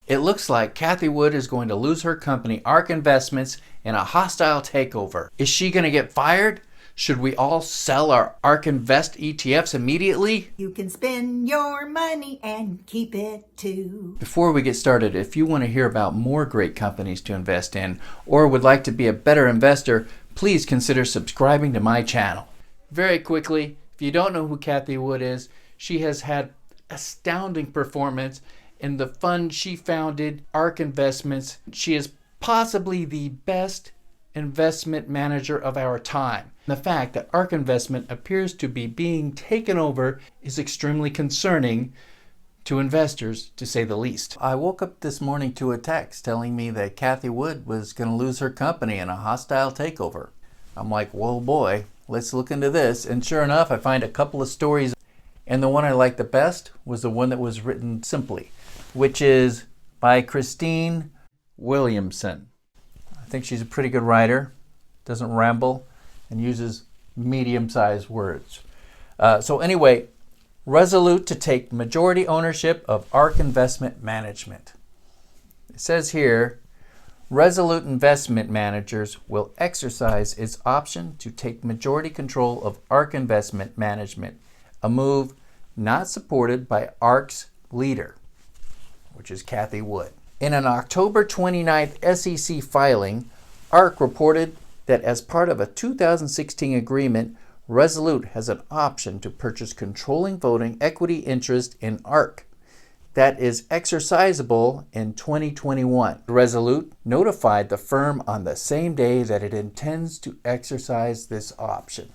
It looks like Cathy Wood is going to lose her company, ARK Investments, in a hostile takeover. Is she going to get fired? Should we all sell our ARK Invest ETFs immediately? You can spend your money and keep it too. Before we get started, if you want to hear about more great companies to invest in or would like to be a better investor, please consider subscribing to my channel. Very quickly, if you don't know who Cathy Wood is, she has had astounding performance in the fund she founded, ARK Investments. She is possibly the best investment manager of our time. The fact that ARK Investment appears to be being taken over is extremely concerning to investors, to say the least. I woke up this morning to a text telling me that Cathy Wood was going to lose her company in a hostile takeover. I'm like, whoa boy, let's look into this. And sure enough, I find a couple of stories. And the one I liked the best was the one that was written simply, which is by Christine Williamson. I think she's a pretty good writer, doesn't ramble, and uses medium-sized words. So anyway, Resolute to take majority ownership of ARK Investment Management. It says here, Resolute Investment Managers will exercise its option to take majority control of ARK Investment Management, a move not supported by ARK's leader, which is Cathy Wood. In an October 29th SEC filing, ARK reported that as part of a 2016 agreement, Resolute has an option to purchase controlling voting equity interest in ARK that is exercisable in 2021. Resolute notified the firm on the same day that it intends to exercise this option.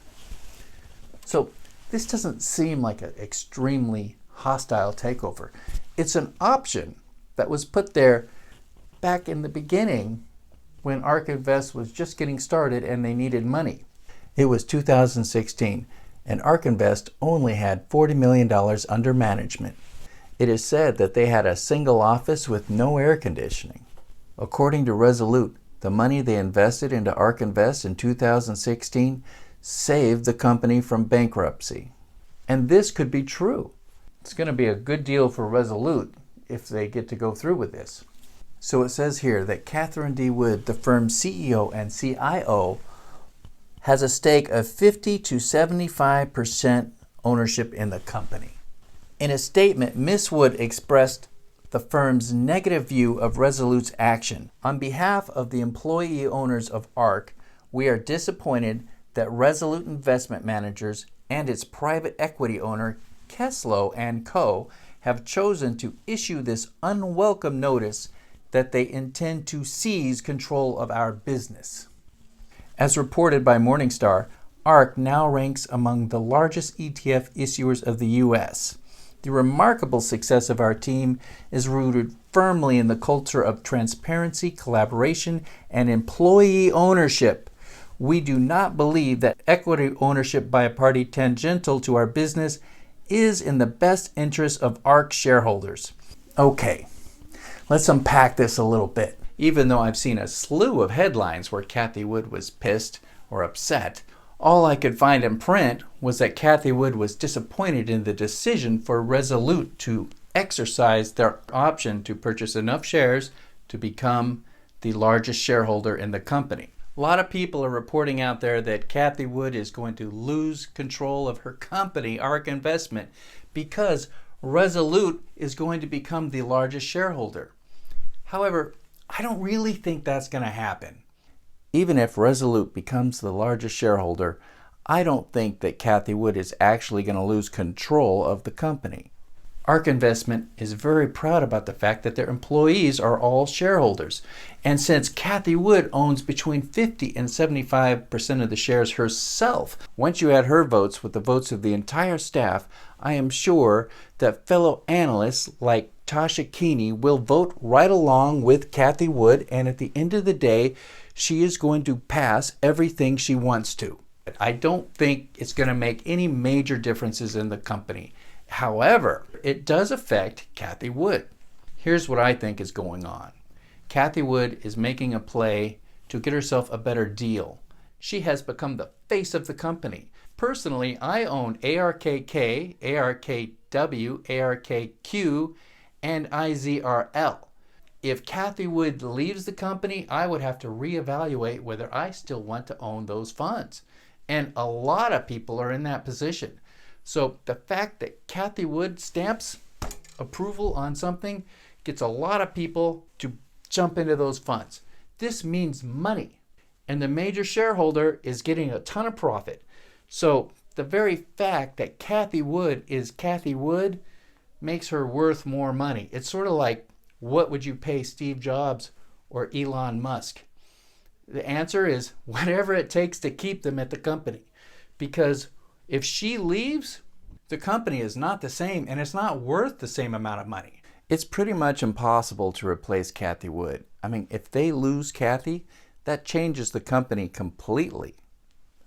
So this doesn't seem like an extremely hostile takeover. It's an option that was put there back in the beginning when ARK Invest was just getting started and they needed money. It was 2016 and ARK Invest only had $40 million under management. It is said that they had a single office with no air conditioning. According to Resolute, the money they invested into ARK Invest in 2016 saved the company from bankruptcy. And this could be true. It's going to be a good deal for Resolute if they get to go through with this. So it says here that Catherine D. Wood, the firm's CEO and CIO, has a stake of 50 to 75% ownership in the company. In a statement, Ms. Wood expressed the firm's negative view of Resolute's action. On behalf of the employee owners of ARK, we are disappointed that Resolute Investment Managers and its private equity owner, Keslow & Co., have chosen to issue this unwelcome notice that they intend to seize control of our business. As reported by Morningstar, ARK now ranks among the largest ETF issuers of the U.S. The remarkable success of our team is rooted firmly in the culture of transparency, collaboration, and employee ownership. We do not believe that equity ownership by a party tangential to our business is in the best interest of ARK shareholders. Okay, let's unpack this a little bit. Even though I've seen a slew of headlines where Cathy Wood was pissed or upset, all I could find in print was that Cathy Wood was disappointed in the decision for Resolute to exercise their option to purchase enough shares to become the largest shareholder in the company. A lot of people are reporting out there that Cathy Wood is going to lose control of her company, ARK Investment, because Resolute is going to become the largest shareholder. However, I don't really think that's going to happen. Even if Resolute becomes the largest shareholder, I don't think that Cathy Wood is actually going to lose control of the company. ARK Investment is very proud about the fact that their employees are all shareholders. And since Cathy Wood owns between 50 and 75% of the shares herself, once you add her votes with the votes of the entire staff, I am sure that fellow analysts like Tasha Keeney will vote right along with Cathy Wood, and at the end of the day, she is going to pass everything she wants to. I don't think it's going to make any major differences in the company. However, it does affect Cathy Wood. Here's what I think is going on. Cathy Wood is making a play to get herself a better deal. She has become the face of the company. Personally, I own ARKK, ARKW, ARKQ, and IZRL. if Cathy Wood leaves the company, I would have to reevaluate whether I still want to own those funds. And a lot of people are in that position. So the fact that Cathy Wood stamps approval on something gets a lot of people to jump into those funds. This means money. And the major shareholder is getting a ton of profit. So the very fact that Cathy Wood is Cathy Wood makes her worth more money. It's sort of like, what would you pay Steve Jobs or Elon Musk? The answer is whatever it takes to keep them at the company. Because if she leaves, the company is not the same and it's not worth the same amount of money. It's pretty much impossible to replace Cathy Wood. I mean, if they lose Cathy, that changes the company completely.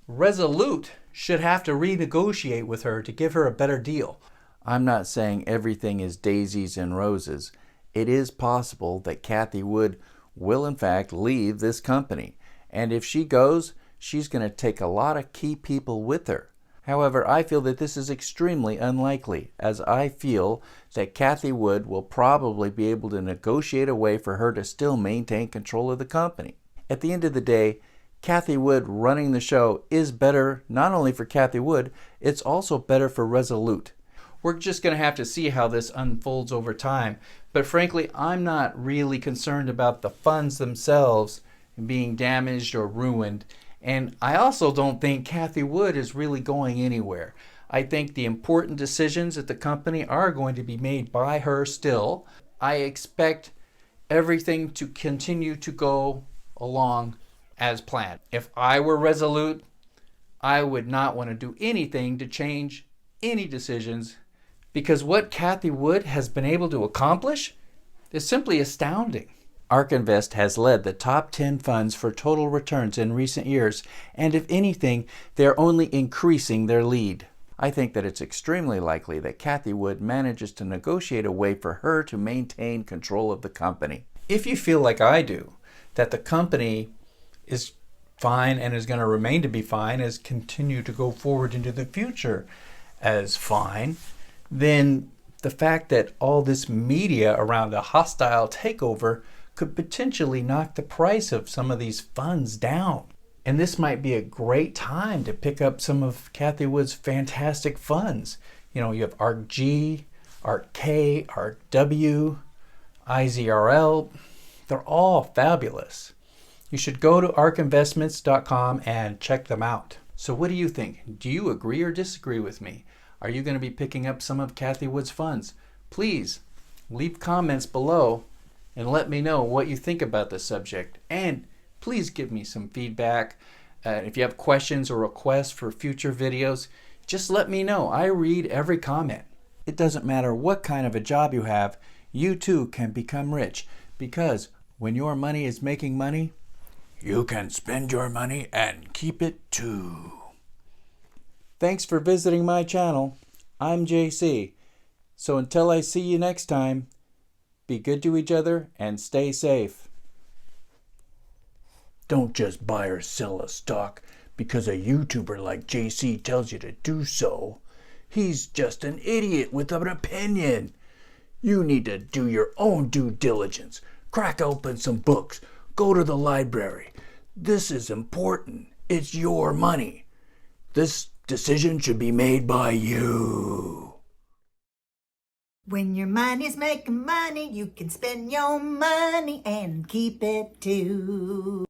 Resolute should have to renegotiate with her to give her a better deal. I'm not saying everything is daisies and roses. It is possible that Cathy Wood will in fact leave this company. And if she goes, she's going to take a lot of key people with her. However, I feel that this is extremely unlikely, as I feel that Cathy Wood will probably be able to negotiate a way for her to still maintain control of the company. At the end of the day, Cathy Wood running the show is better not only for Cathy Wood, it's also better for Resolute. We're just going to have to see how this unfolds over time. But frankly, I'm not really concerned about the funds themselves being damaged or ruined. And I also don't think Cathy Wood is really going anywhere. I think the important decisions at the company are going to be made by her still. I expect everything to continue to go along as planned. If I were Resolute, I would not want to do anything to change any decisions, because what Cathy Wood has been able to accomplish is simply astounding. ARK Invest has led the top 10 funds for total returns in recent years, and if anything, they're only increasing their lead. I think that it's extremely likely that Cathy Wood manages to negotiate a way for her to maintain control of the company. If you feel like I do, that the company is fine and is going to remain to be fine, as continue to go forward into the future as fine, then the fact that all this media around a hostile takeover could potentially knock the price of some of these funds down. And this might be a great time to pick up some of Cathy Wood's fantastic funds. You know, you have ARK G, ARK K, ARK W, IZRL. They're all fabulous. You should go to arkinvestments.com and check them out. So what do you think? Do you agree or disagree with me? Are you going to be picking up some of Cathy Wood's funds? Please leave comments below and let me know what you think about the subject. And please give me some feedback. If you have questions or requests for future videos, just let me know. I read every comment. It doesn't matter what kind of a job you have, you too can become rich, because when your money is making money, you can spend your money and keep it too. Thanks for visiting my channel. I'm JC. So until I see you next time, be good to each other and stay safe. Don't just buy or sell a stock because a YouTuber like JC tells you to do so. He's just an idiot with an opinion. You need to do your own due diligence. Crack open some books. Go to the library. This is important. It's your money. This decision should be made by you. When your money's making money, you can spend your money and keep it too.